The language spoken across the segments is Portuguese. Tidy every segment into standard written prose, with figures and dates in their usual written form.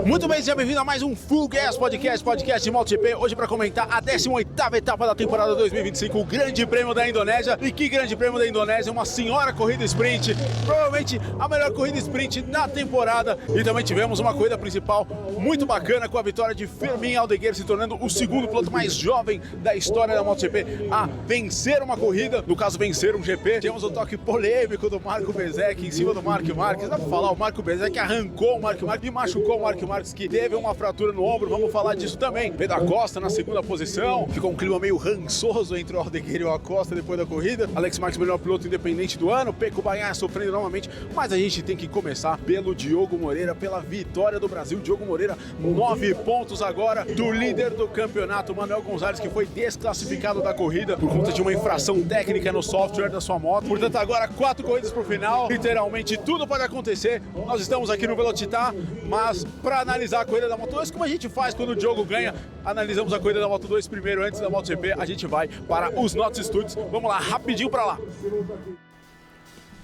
Muito bem, seja bem-vindo a mais um Full Gas podcast de MotoGP. Hoje para comentar a 18ª etapa da temporada 2025, o Grande Prêmio da Indonésia. E que Grande Prêmio da Indonésia, uma senhora corrida sprint, provavelmente a melhor corrida sprint da temporada. E também tivemos uma corrida principal muito bacana com a vitória de Fermín Aldeguer, se tornando o segundo piloto mais jovem da história da MotoGP a vencer uma corrida, no caso vencer um GP. Tivemos o toque polêmico do Marco Bezzecchi em cima do Marc Marquez. Dá pra falar, o Marco Bezzecchi arrancou o Marc Marquez e machucou o Marc Marquez, que teve uma fratura no ombro. Vamos falar disso também. Pedro Acosta na segunda posição, ficou um clima meio rançoso entre o Aldeguer e o Acosta depois da corrida. Alex Marques, melhor piloto independente do ano. Pecco Bagnaia sofrendo novamente, mas a gente tem que começar pelo Diogo Moreira, pela vitória do Brasil. Diogo Moreira, 9 pontos agora do líder do campeonato, Manuel Gonzalez, que foi desclassificado da corrida por conta de uma infração técnica no software da sua moto. Portanto, agora 4 corridas pro final, literalmente tudo pode acontecer. Nós estamos aqui no Velocitar, mas para analisar a corrida da Moto2, como a gente faz quando o Diogo ganha, analisamos a corrida da Moto2 primeiro antes da MotoGP. A gente vai para os nossos estúdios. Vamos lá, rapidinho para lá.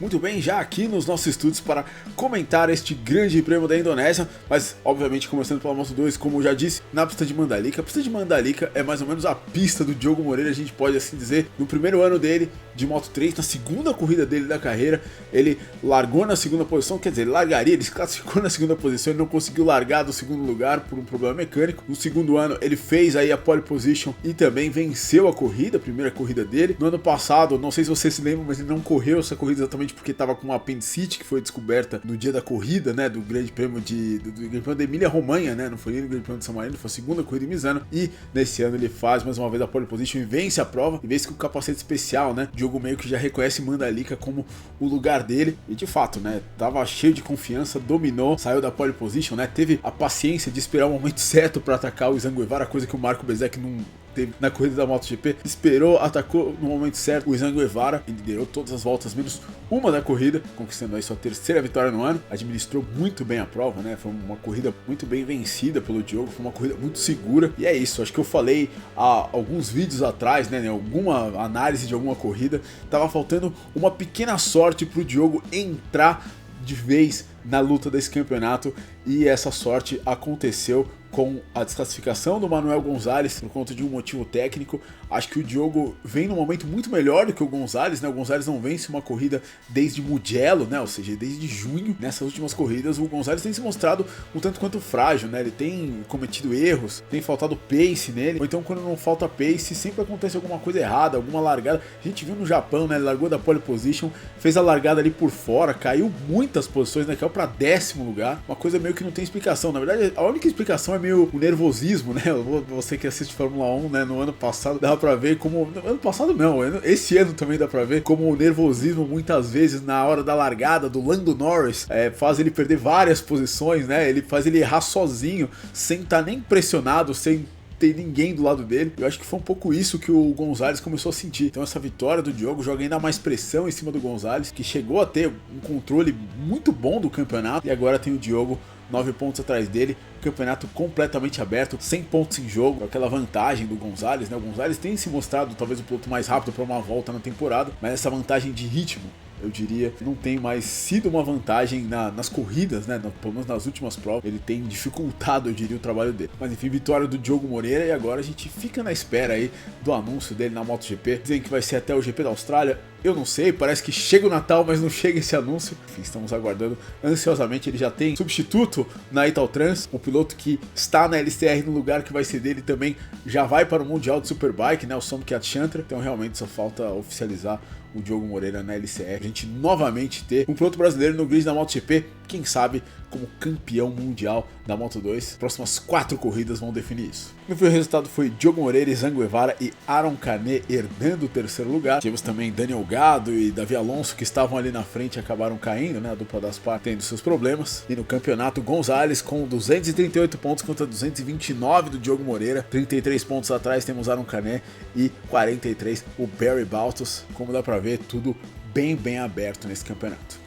Muito bem, já aqui nos nossos estúdios para comentar este Grande Prêmio da Indonésia, mas obviamente começando pela Moto2, como eu já disse, na pista de Mandalika. A pista de Mandalika é mais ou menos a pista do Diogo Moreira, a gente pode assim dizer. No primeiro ano dele de Moto3, na segunda corrida dele da carreira, ele largou na segunda posição, quer dizer, ele largaria, ele se classificou na segunda posição, ele não conseguiu largar do segundo lugar por um problema mecânico. No segundo ano ele fez aí a pole position e também venceu a corrida, a primeira corrida dele. No ano passado, não sei se você se lembra, mas ele não correu essa corrida exatamente porque estava com uma apendicite que foi descoberta no dia da corrida, né, do Grande Prêmio do Grande Prêmio da Emília-Romanha, né, não foi nem no Grande Prêmio de San Marino, foi a segunda corrida em Misano, e nesse ano ele faz mais uma vez a pole position e vence a prova, e vence com o capacete especial, né. Diogo meio que já reconhece Mandalika como o lugar dele, e de fato, né, tava cheio de confiança, dominou, saiu da pole position, né, teve a paciência de esperar o momento certo para atacar o Izan Guevara, coisa que o Marco Bezzecchi não teve na corrida da MotoGP. Esperou, atacou no momento certo o Izan Guevara, ele liderou todas as voltas menos uma da corrida, conquistando aí sua terceira vitória no ano. Administrou muito bem a prova, né? Foi uma corrida muito bem vencida pelo Diogo, foi uma corrida muito segura. E é isso, acho que eu falei há alguns vídeos atrás, né, em alguma análise de alguma corrida, tava faltando uma pequena sorte pro Diogo entrar de vez na luta desse campeonato, e essa sorte aconteceu com a desclassificação do Manuel Gonzalez por conta de um motivo técnico. Acho que o Diogo vem num momento muito melhor do que o Gonzalez, né? O Gonzalez não vence uma corrida desde Mugello, né? Ou seja, desde junho. Nessas últimas corridas, o Gonzalez tem se mostrado um tanto quanto frágil, né? Ele tem cometido erros, tem faltado pace nele, ou então quando não falta pace, sempre acontece alguma coisa errada, alguma largada. A gente viu no Japão, né? Ele largou da pole position, fez a largada ali por fora, caiu muitas posições, né? Caiu para 10º lugar, uma coisa meio que não tem explicação. Na verdade, a única explicação é meio o nervosismo, né? Você que assiste Fórmula 1, né? No ano passado dava pra ver como... Ano passado não, esse ano também dá pra ver como o nervosismo muitas vezes na hora da largada do Lando Norris faz ele perder várias posições, né? Ele faz ele errar sozinho, sem estar nem pressionado, sem ter ninguém do lado dele. Eu acho que foi um pouco isso que o Gonzalez começou a sentir. Então essa vitória do Diogo joga ainda mais pressão em cima do Gonzalez, que chegou a ter um controle muito bom do campeonato, e agora tem o Diogo 9 pontos atrás dele, campeonato completamente aberto, 100 pontos em jogo, aquela vantagem do Gonzalez, né? O Gonzalez tem se mostrado talvez o piloto mais rápido para uma volta na temporada, mas essa vantagem de ritmo, eu diria, não tem mais sido uma vantagem nas corridas, né? Pelo menos nas últimas provas, ele tem dificultado, eu diria, o trabalho dele. Mas enfim, vitória do Diogo Moreira, e agora a gente fica na espera aí do anúncio dele na MotoGP. Dizem que vai ser até o GP da Austrália. Eu não sei, parece que chega o Natal, mas não chega esse anúncio. Enfim, estamos aguardando ansiosamente. Ele já tem substituto na Italtrans, o piloto que está na LCR no lugar que vai ser dele também já vai para o Mundial de Superbike, né? O Somkhat Chantra. Então realmente só falta oficializar o Diogo Moreira na LCR. A gente novamente ter um piloto brasileiro no grid da MotoGP, quem sabe como campeão mundial da Moto2. Próximas 4 corridas vão definir isso. No fim, o resultado foi Diogo Moreira, Izan Guevara e Aron Canet herdando o terceiro lugar. Tivemos também Daniel Gado e Davi Alonso, que estavam ali na frente e acabaram caindo, né? A dupla das Par tendo seus problemas. E no campeonato, Gonzalez com 238 pontos contra 229 do Diogo Moreira. 33 pontos atrás temos Aron Canet e 43 o Barry Baltus. Como dá pra ver, tudo bem aberto nesse campeonato.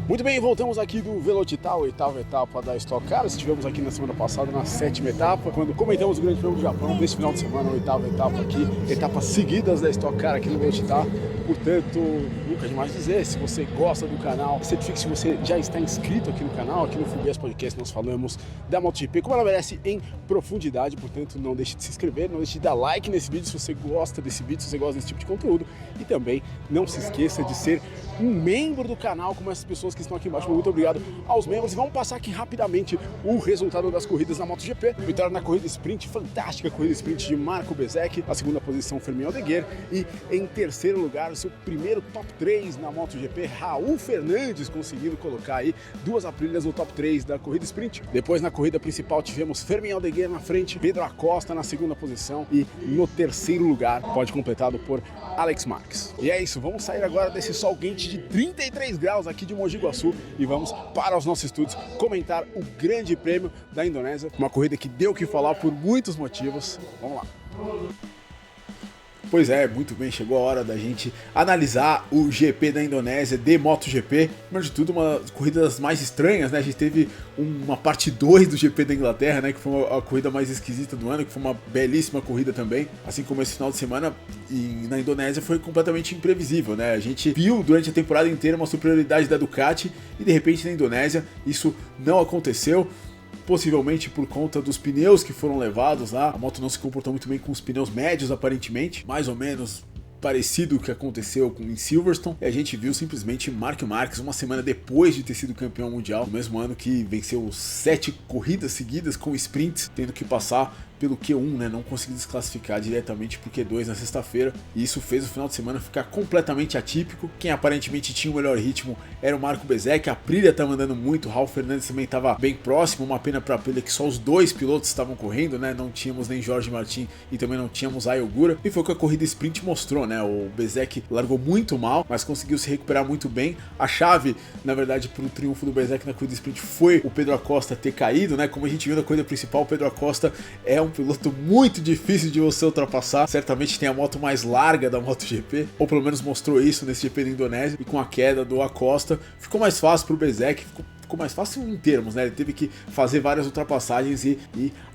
Muito bem, voltamos aqui do Velocitar, 8ª etapa da Stock Car. Estivemos aqui na semana passada na 7ª etapa, quando comentamos o Grande Prêmio do Japão. Nesse final de semana, 8ª etapa aqui, etapas seguidas da Stock Car aqui no Velocitar. Portanto, nunca demais dizer, se você gosta do canal, certifique se você já está inscrito aqui no canal. Aqui no Full Gas Podcast nós falamos da MotoGP como ela merece em profundidade. Portanto, não deixe de se inscrever, não deixe de dar like nesse vídeo se você gosta desse vídeo, se você gosta desse tipo de conteúdo. E também não se esqueça de ser um membro do canal, como essas pessoas que estão aqui embaixo. Muito obrigado aos membros. E vamos passar aqui rapidamente o resultado das corridas na MotoGP. Vitória na corrida sprint, fantástica corrida sprint de Marco Bezzecchi. A segunda posição, Fermín Aldeguer. E em terceiro lugar, o seu primeiro top 3 na MotoGP, Raul Fernandes, conseguindo colocar aí 2 Aprilias no top 3 da corrida sprint. Depois, na corrida principal, tivemos Fermín Aldeguer na frente, Pedro Acosta na segunda posição e no terceiro lugar, pódio completado por Alex Marques. E é isso, vamos sair agora desse sol quente de 33 graus aqui de Mogi Guaçu e vamos para os nossos estúdios comentar o Grande Prêmio da Indonésia. Uma corrida que deu o que falar por muitos motivos. Vamos lá. Pois é, muito bem, chegou a hora da gente analisar o GP da Indonésia de MotoGP. Primeiro de tudo, uma das corridas mais estranhas, né? A gente teve uma parte 2 do GP da Inglaterra, né? Que foi a corrida mais esquisita do ano, que foi uma belíssima corrida também. Assim como esse final de semana na Indonésia foi completamente imprevisível, né? A gente viu durante a temporada inteira uma superioridade da Ducati e de repente na Indonésia isso não aconteceu. Possivelmente por conta dos pneus que foram levados lá. A moto não se comportou muito bem com os pneus médios, aparentemente. Mais ou menos parecido o que aconteceu em Silverstone. E a gente viu simplesmente Marc Marquez, uma semana depois de ter sido campeão mundial, no mesmo ano que venceu 7 corridas seguidas com sprints, tendo que passar pelo Q1, né, não conseguiu desclassificar diretamente pro Q2 na sexta-feira, e isso fez o final de semana ficar completamente atípico. Quem aparentemente tinha o melhor ritmo era o Marco Bezzecchi, a Aprilia tá mandando muito, o Raul Fernandes também estava bem próximo, uma pena para a Aprilia que só os 2 pilotos estavam correndo, né, não tínhamos nem Jorge Martin e também não tínhamos Ai Ogura, e foi o que a corrida sprint mostrou, né, o Bezzecchi largou muito mal, mas conseguiu se recuperar muito bem. A chave, na verdade, para o triunfo do Bezzecchi na corrida sprint foi o Pedro Acosta ter caído, né, como a gente viu na corrida principal, o Pedro Acosta é um piloto muito difícil de você ultrapassar, certamente tem a moto mais larga da MotoGP, ou pelo menos mostrou isso nesse GP da Indonésia, e com a queda do Acosta ficou mais fácil para o Bezzecchi, ficou mais fácil em termos, né, ele teve que fazer várias ultrapassagens e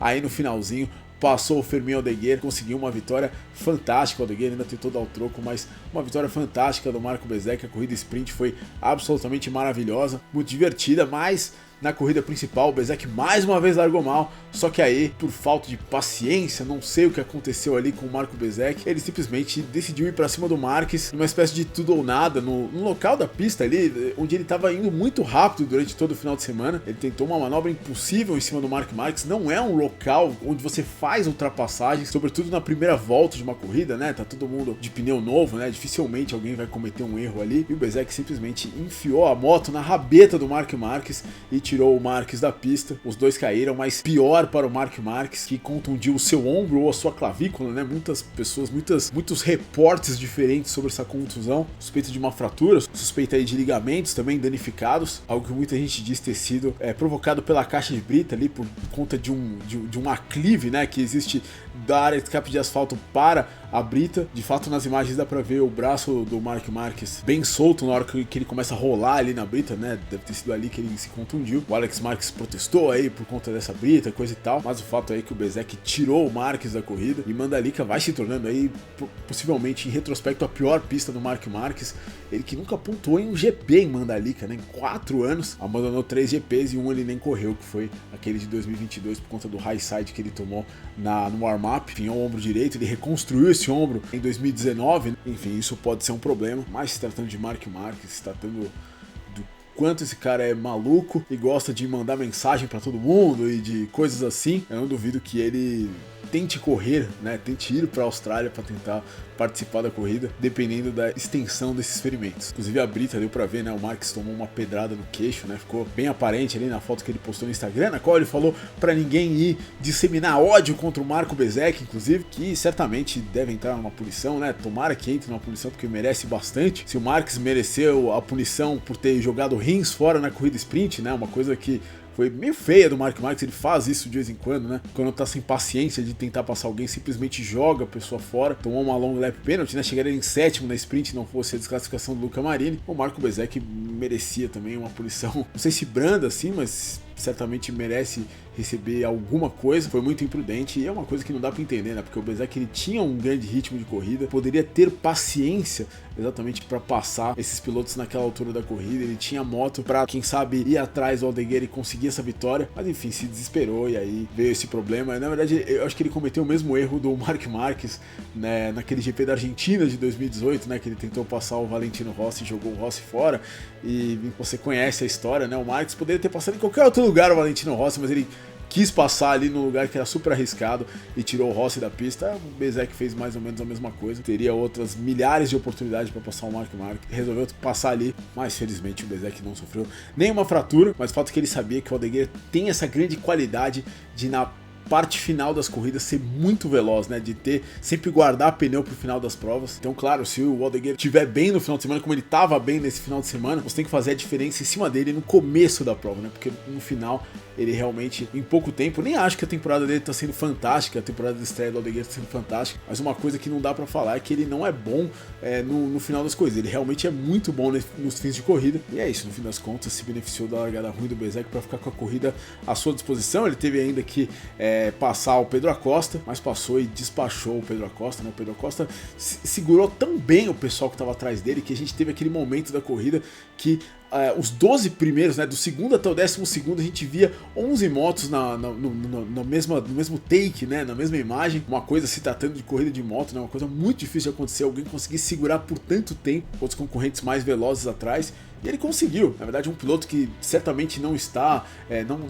aí no finalzinho passou o Fermín Aldeguer, conseguiu uma vitória fantástica. O Aldeguer ainda tentou dar o troco, mas uma vitória fantástica do Marco Bezzecchi. A corrida sprint foi absolutamente maravilhosa, muito divertida, mas na corrida principal o Bezzecchi mais uma vez largou mal, só que aí, por falta de paciência, não sei o que aconteceu ali com o Marco Bezzecchi, ele simplesmente decidiu ir para cima do Marques, numa espécie de tudo ou nada, no local da pista ali, onde ele estava indo muito rápido durante todo o final de semana. Ele tentou uma manobra impossível em cima do Marc Marques. Não é um local onde você faz ultrapassagens, sobretudo na primeira volta de uma corrida, né, tá todo mundo de pneu novo, né, dificilmente alguém vai cometer um erro ali, e o Bezzecchi simplesmente enfiou a moto na rabeta do Marc Marques e tirou o Marques da pista. Os dois caíram, mas pior para o Marc Marques, que contundiu o seu ombro ou a sua clavícula, né? Muitas pessoas, muitos reportes diferentes sobre essa contusão. Suspeita de uma fratura, suspeita aí de ligamentos também danificados, algo que muita gente diz ter sido provocado pela caixa de brita ali por conta de um aclive, né, que existe da área de escape de asfalto para a brita. De fato, nas imagens dá pra ver o braço do Marc Marques bem solto na hora que ele começa a rolar ali na brita, né? Deve ter sido ali que ele se contundiu. O Alex Marques protestou aí por conta dessa brita, coisa e tal, mas o fato é que o Bezzecchi tirou o Marques da corrida e Mandalika vai se tornando aí possivelmente em retrospecto a pior pista do Marc Marques. Ele que nunca pontuou em um GP em Mandalika, né? Em 4 anos, abandonou 3 GPs e um ele nem correu, que foi aquele de 2022 por conta do high side que ele tomou no warm-up. Enfim, o ombro direito, ele reconstruiu esse ombro em 2019, né? Enfim, isso pode ser um problema, mas se tratando de Marc Marques, se tratando do quanto esse cara é maluco e gosta de mandar mensagem pra todo mundo e de coisas assim, eu não duvido que ele tente correr, né, tente ir para a Austrália para tentar participar da corrida, dependendo da extensão desses ferimentos. Inclusive a brita deu para ver, né, o Marques tomou uma pedrada no queixo, né, ficou bem aparente ali na foto que ele postou no Instagram, na qual ele falou para ninguém ir disseminar ódio contra o Marco Bezzecchi, inclusive, que certamente deve entrar numa punição, né, tomara que entre numa punição porque merece bastante. Se o Marques mereceu a punição por ter jogado rins fora na corrida sprint, né, uma coisa que foi meio feia do Mark Marques, ele faz isso de vez em quando, né? Quando tá sem paciência de tentar passar alguém, simplesmente joga a pessoa fora, tomou uma long lap penalty, né? Chegaria em sétimo na sprint, não fosse a desclassificação do Luca Marini. O Marco Bezzecchi merecia também uma punição, não sei se branda assim, mas certamente merece receber alguma coisa. Foi muito imprudente e é uma coisa que não dá para entender, né? Porque o Bezzecchi, ele tinha um grande ritmo de corrida, poderia ter paciência exatamente para passar esses pilotos naquela altura da corrida. Ele tinha moto para, quem sabe, ir atrás do Aldeguer e conseguir essa vitória, mas enfim, se desesperou e aí veio esse problema. Na verdade, eu acho que ele cometeu o mesmo erro do Marc Marquez, né, naquele GP da Argentina de 2018, né, que ele tentou passar o Valentino Rossi e jogou o Rossi fora. E você conhece a história, né? O Marquez poderia ter passado em qualquer outro lugar o Valentino Rossi, mas ele quis passar ali no lugar que era super arriscado e tirou o Rossi da pista. O Bezzecchi fez mais ou menos a mesma coisa, teria outras milhares de oportunidades para passar o Marc Marquez, resolveu passar ali, mas felizmente o Bezzecchi não sofreu nenhuma fratura, mas o fato é que ele sabia que o Aldeguer tem essa grande qualidade de, na parte final das corridas, ser muito veloz, né, de ter, sempre guardar pneu pro final das provas. Então, claro, se o Aldeguer estiver bem no final de semana, como ele estava bem nesse final de semana, você tem que fazer a diferença em cima dele no começo da prova, né, porque no final ele realmente, em pouco tempo, nem acho que a temporada dele tá sendo fantástica, a temporada de estreia do Aldeguer tá sendo fantástica, mas uma coisa que não dá pra falar é que ele não é bom no final das coisas. Ele realmente é muito bom nos fins de corrida, e é isso, no fim das contas se beneficiou da largada ruim do Bezzecchi para ficar com a corrida à sua disposição. Ele teve ainda que passar o Pedro Acosta, mas passou e despachou o Pedro Acosta, né? O Pedro Acosta segurou tão bem o pessoal que estava atrás dele que a gente teve aquele momento da corrida que os 12 primeiros, né, do segundo até o 12º, a gente via 11 motos no mesmo take, né, na mesma imagem. Uma coisa, se tratando de corrida de moto, né, uma coisa muito difícil de acontecer, alguém conseguir segurar por tanto tempo outros concorrentes mais velozes atrás. E ele conseguiu. Na verdade, um piloto que certamente não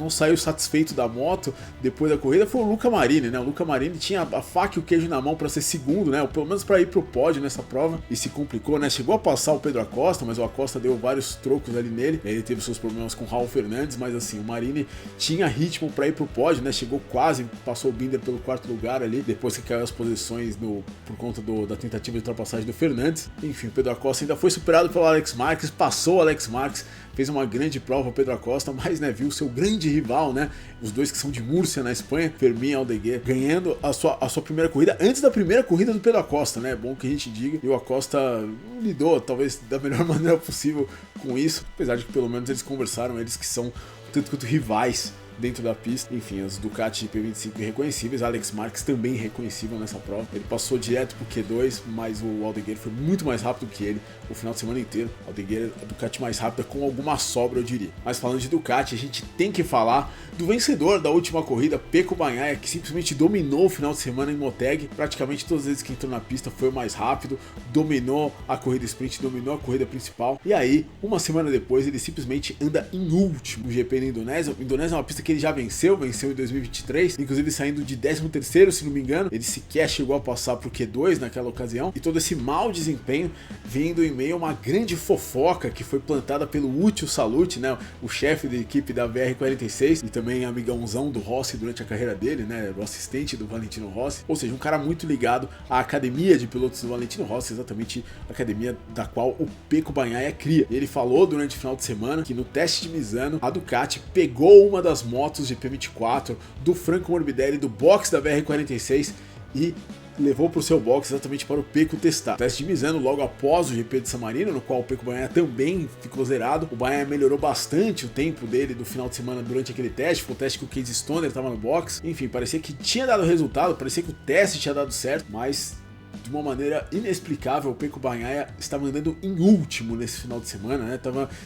saiu satisfeito da moto depois da corrida foi o Luca Marini, né? O Luca Marini tinha a faca e o queijo na mão para ser segundo, né? Ou pelo menos para ir pro pódio nessa prova, e se complicou, né? Chegou a passar o Pedro Acosta, mas o Acosta deu vários trocos ali nele. Ele teve seus problemas com o Raul Fernandes, mas assim, o Marini tinha ritmo para ir pro pódio, né? Chegou quase, passou o Binder pelo quarto lugar ali, depois que caiu as posições por conta da tentativa de ultrapassagem do Fernandes. Enfim, o Pedro Acosta ainda foi superado pelo Alex Marques, passou o Alex Marques, fez uma grande prova o Pedro Acosta, mas, né, viu seu grande rival, né, os dois que são de Múrcia na Espanha, Fermín e Aldeguer, ganhando a sua primeira corrida antes da primeira corrida do Pedro Acosta, né? É bom que a gente diga. E o Acosta lidou talvez da melhor maneira possível com isso, apesar de que pelo menos eles conversaram, eles que são tanto quanto rivais dentro da pista. Enfim, as Ducati P25 irreconhecíveis, Alex Marques também irreconhecível nessa prova. Ele passou direto pro Q2, mas o Aldeguer foi muito mais rápido que ele o final de semana inteiro. O Aldeguer, a Ducati mais rápida com alguma sobra, eu diria. Mas falando de Ducati, a gente tem que falar do vencedor da última corrida, Pecco Bagnaia, que simplesmente dominou o final de semana em Motegi. Praticamente todas as vezes que entrou na pista foi o mais rápido, dominou a corrida sprint, dominou a corrida principal. E aí, uma semana depois, ele simplesmente anda em último no GP da Indonésia. A Indonésia é uma pista que ele já venceu em 2023, inclusive saindo de 13º, se não me engano. Ele sequer chegou a passar pro Q2 naquela ocasião, e todo esse mau desempenho vindo em meio a uma grande fofoca que foi plantada pelo Uccio Salute, né, o chefe da equipe da VR46 e também amigãozão do Rossi durante a carreira dele, né, o assistente do Valentino Rossi, ou seja, um cara muito ligado à academia de pilotos do Valentino Rossi, exatamente a academia da qual o Pecco Bagnaia cria. E ele falou durante o final de semana que no teste de Misano a Ducati pegou uma das motos de P24 do Franco Morbidelli do box da BR-46 e levou para o seu box exatamente para o Pecco testar. O teste de Misano logo após o GP de San Marino, no qual o Pecco Bagnaia também ficou zerado. O Bagnaia melhorou bastante o tempo dele do final de semana durante aquele teste. Foi o teste que o Casey Stoner estava no box. Enfim, parecia que tinha dado resultado, parecia que o teste tinha dado certo, mas de uma maneira inexplicável, o Pecco Bagnaia estava andando em último nesse final de semana, né?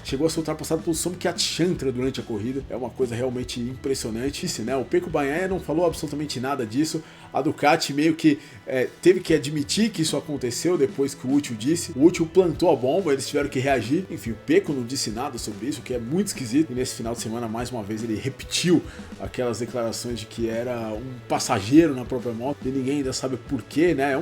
Chegou a ser ultrapassado pelo Somkiat Chantra durante a corrida. É uma coisa realmente impressionante, né? O Pecco Bagnaia não falou absolutamente nada disso. A Ducati meio que teve que admitir que isso aconteceu depois que o Uccio disse. O Uccio plantou a bomba, eles tiveram que reagir. Enfim, o Pecco não disse nada sobre isso, o que é muito esquisito. E nesse final de semana, mais uma vez, ele repetiu aquelas declarações de que era um passageiro na própria moto e ninguém ainda sabe porquê, né?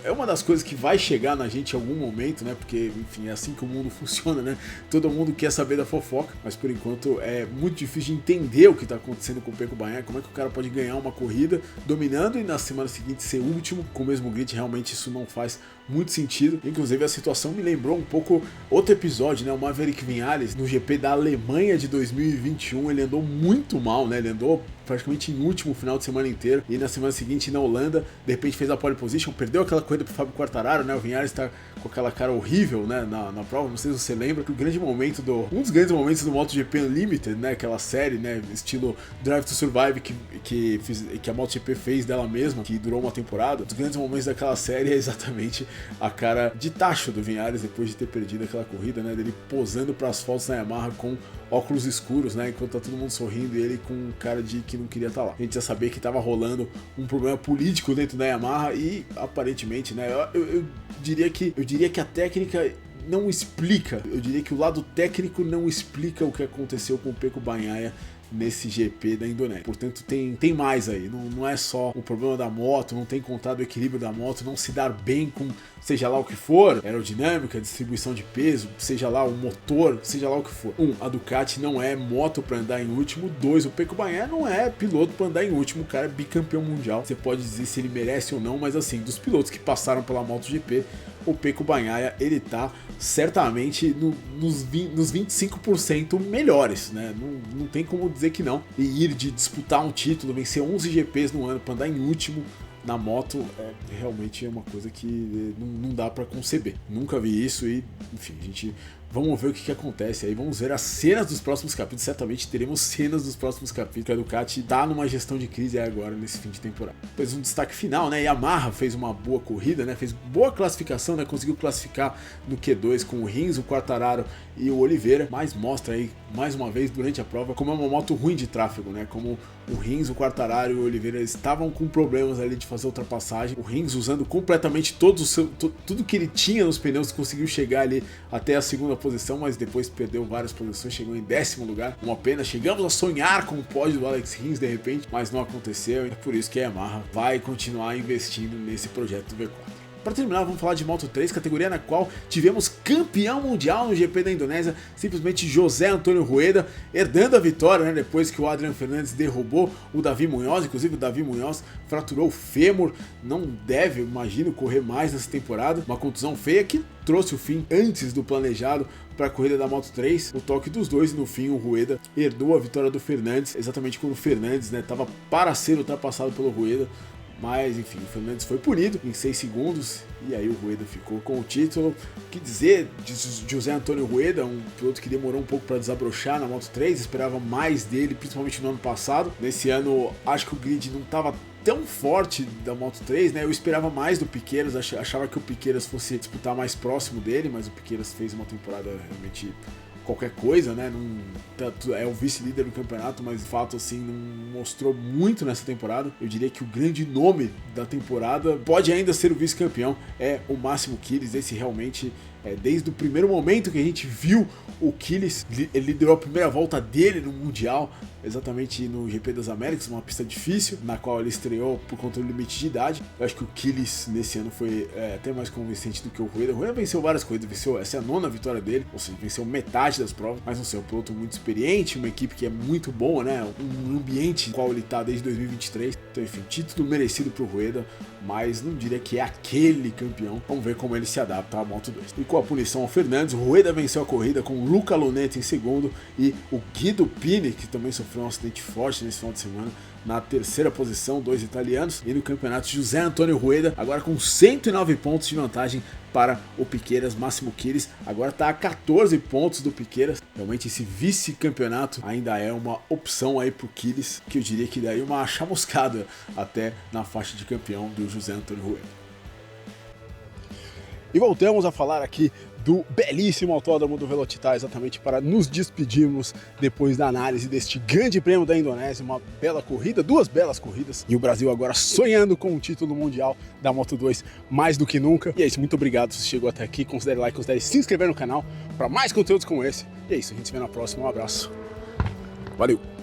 É uma das coisas que vai chegar na gente em algum momento, né? Porque, enfim, é assim que o mundo funciona, né? Todo mundo quer saber da fofoca, mas por enquanto é muito difícil de entender o que está acontecendo com o Pecco Bagnaia. Como é que o cara pode ganhar uma corrida dominando e na semana seguinte ser último com o mesmo grid, realmente isso não faz muito sentido. Inclusive a situação me lembrou um pouco outro episódio, né? O Maverick Viñales no GP da Alemanha de 2021, ele andou muito mal, né? Ele andou praticamente em último final de semana inteiro, e na semana seguinte na Holanda, de repente fez a pole position, perdeu aquela corrida pro Fábio Quartararo, né? O Viñales tá com aquela cara horrível, né? Na prova, não sei se você lembra, que um dos grandes momentos do MotoGP Unlimited, né? Aquela série, né? Estilo Drive to Survive que a MotoGP fez dela mesma, que durou uma temporada. Os grandes momentos daquela série é exatamente a cara de tacho do Viñales depois de ter perdido aquela corrida, né? Dele posando para as fotos na Yamaha com óculos escuros, né? Enquanto tá todo mundo sorrindo e ele com cara de que não queria estar lá. A gente já sabia que tava rolando um problema político dentro da Yamaha e aparentemente, né? Eu diria que a técnica não explica. Eu diria que o lado técnico não explica o que aconteceu com o Pecco Bagnaia nesse GP da Indonésia. Portanto, tem mais aí. Não é só o problema da moto, não tem encontrado o equilíbrio da moto, não se dar bem com seja lá o que for, aerodinâmica, distribuição de peso, seja lá o motor, seja lá o que for. A Ducati não é moto para andar em último. 2, o Pecco Bagnaia não é piloto para andar em último. O cara é bicampeão mundial. Você pode dizer se ele merece ou não, mas assim, dos pilotos que passaram pela MotoGP, o Pecco Bagnaia, ele tá certamente nos 25% melhores, né? Não tem como dizer que não. E ir de disputar um título, vencer 11 GPs no ano para andar em último na moto, realmente é uma coisa que não dá para conceber. Nunca vi isso e, enfim, vamos ver o que acontece aí, vamos ver as cenas dos próximos capítulos, certamente teremos cenas dos próximos capítulos, que a Ducati tá numa gestão de crise agora nesse fim de temporada. Depois um destaque final, né, Yamaha fez uma boa corrida, né, fez boa classificação, né, conseguiu classificar no Q2 com o Rins, o Quartararo e o Oliveira, mas mostra aí, mais uma vez, durante a prova, como é uma moto ruim de tráfego, né, como o Rins, o Quartararo e o Oliveira estavam com problemas ali de fazer ultrapassagem, o Rins usando completamente tudo que ele tinha nos pneus, conseguiu chegar ali até a segunda posição, mas depois perdeu várias posições, chegou em 10º lugar, uma pena. Chegamos a sonhar com o pódio do Alex Rins de repente, mas não aconteceu, e é por isso que a Yamaha vai continuar investindo nesse projeto do V4. Para terminar, vamos falar de Moto3, categoria na qual tivemos campeão mundial no GP da Indonésia, simplesmente José Antônio Rueda, herdando a vitória, né, depois que o Adrian Fernandes derrubou o Davi Munhoz. Inclusive o Davi Munhoz fraturou o fêmur, não deve, imagino, correr mais nessa temporada, uma contusão feia que trouxe o fim antes do planejado para a corrida da Moto3, o toque dos dois, e no fim o Rueda herdou a vitória do Fernandes, exatamente quando o Fernandes estava para ser ultrapassado pelo Rueda. Mas enfim, o Fernandes foi punido em 6 segundos e aí o Rueda ficou com o título. O que dizer de José Antônio Rueda, um piloto que demorou um pouco para desabrochar na Moto3, esperava mais dele, principalmente no ano passado. Nesse ano, acho que o grid não estava tão forte da Moto3, né? Eu esperava mais do Piqueiras, achava que o Piqueiras fosse disputar mais próximo dele, mas o Piqueiras fez uma temporada realmente qualquer coisa, né? É o vice-líder do campeonato, mas de fato assim não mostrou muito nessa temporada. Eu diria que o grande nome da temporada pode ainda ser o vice-campeão, é o Máximo Kylis. Esse realmente, desde o primeiro momento que a gente viu o Kylis, ele liderou a primeira volta dele no Mundial, exatamente no GP das Américas, uma pista difícil, na qual ele estreou por conta do limite de idade. Eu acho que o Kylis nesse ano foi até mais convincente do que o Rueda. O Rueda venceu várias coisas, essa é a 9ª vitória dele, ou seja, venceu metade das provas, mas não sei, um piloto muito experiente, uma equipe que é muito boa, né, um ambiente no qual ele tá desde 2023, então enfim, título merecido pro Rueda, mas não diria que é aquele campeão. Vamos ver como ele se adapta à Moto2. E com a punição ao Fernandes, o Rueda venceu a corrida com o Luca Lunetta em segundo e o Guido Pini, que também sofreu um acidente forte nesse final de semana, na 3ª posição, 2 italianos. E no campeonato, José Antônio Rueda, agora com 109 pontos de vantagem para o Piqueiras. Máximo Kylis agora está a 14 pontos do Piqueiras. Realmente esse vice-campeonato ainda é uma opção aí para o Kylis, que eu diria que daria uma chamuscada até na faixa de campeão do José Antônio Rueda. E voltamos a falar aqui do belíssimo autódromo do Velocitar, exatamente para nos despedirmos depois da análise deste grande prêmio da Indonésia, uma bela corrida, 2 belas corridas, e o Brasil agora sonhando com o título mundial da Moto2 mais do que nunca. E é isso, muito obrigado se chegou até aqui, considere like, considere se inscrever no canal para mais conteúdos como esse. E é isso, a gente se vê na próxima, um abraço, valeu!